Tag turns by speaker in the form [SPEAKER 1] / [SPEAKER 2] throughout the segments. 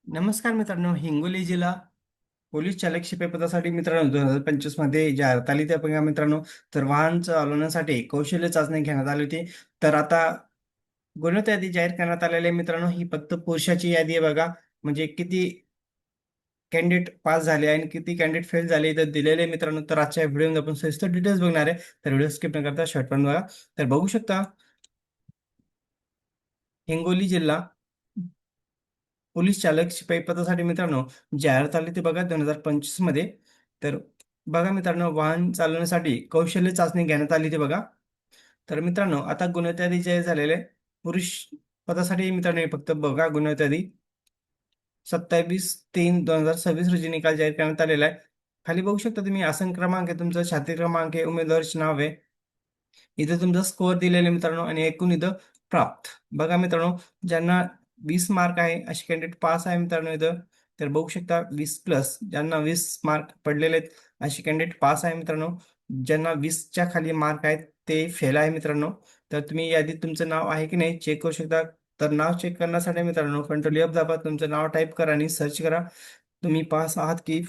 [SPEAKER 1] नमस्कार मित्रांनो, हिंगोली जिल्हा पोलीस चालक शिपाई पदासाठी मित्रांनो 2025 मध्ये जाहिरात आली त्या बघा मित्रांनो. तर वाहन चालवण्यासाठी कौशल्य चाचणी घेण्यात आली होती. तर आता गुणवत्ता यादी जाहीर करण्यात आलेली आहे मित्रांनो. ही फक्त पुरुषाची यादी आहे बघा. म्हणजे किती कॅन्डिडेट पास झाले आणि किती कॅन्डिडेट फेल झाले इथं दिलेले आहे मित्रांनो. तर आजच्या व्हिडिओमध्ये आपण सविस्तर डिटेल्स बघणार आहे. तर व्हिडिओ स्किप न करता शेवटपर्यंत बघा. तर बघू शकता हिंगोली जिल्हा पोलीस चालक शिपाई पदासाठी मित्रांनो जाहिरात आली ते बघा 2025 मध्ये. तर बघा मित्रांनो, वाहन चालवण्यासाठी कौशल्य चाचणी घेण्यात आली ते बघा. तर मित्रांनो, आता गुणवत्ता यादी जाहीर झालेले आहे. पुरुष पदासाठी मित्रांनो हे फक्त बघा गुणवत्ता यादी 27/3/2026 रोजी निकाल जाहीर करण्यात आलेला आहे. खाली बघू शकता तुम्ही आसन क्रमांक आहे, तुमचा छाती क्रमांक आहे, उमेदवाराचे नाव आहे, इथं तुमचा स्कोअर दिलेला आहे मित्रांनो आणि एकूण इथं प्राप्त. बघा मित्रांनो, ज्यांना 20 मार्क आहे असे कॅन्डिडेट पास आहे मित्रांनो इथं. तर बघू शकता 20+, ज्यांना 20 मार्क पडलेले आहेत असे कॅन्डिडेट पास आहे मित्रांनो. ज्यांना 20च्या खाली मार्क आहेत ते फेल आहे मित्रांनो. तर तुम्ही यादीत तुमचं नाव आहे की नाही चेक करू शकता. तर नाव चेक करण्यासाठी मित्रांनो कंट्रोल F दाबा, तुमचं नाव टाईप करा आणि सर्च करा. तुम्ही पास आहात की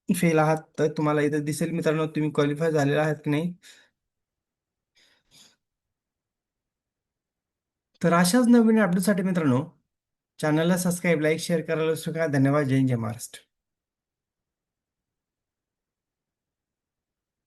[SPEAKER 1] फेल आहात तर तुम्हाला इथं दिसेल मित्रांनो, तुम्ही क्वालिफाय झालेला आहात की नाही. तर अशाच नवीन अपडेटसाठी मित्रांनो चॅनलला सबस्क्राईब, लाईक, शेअर करायला विसरू नका. धन्यवाद. जय हिंद, जय महाराष्ट्र.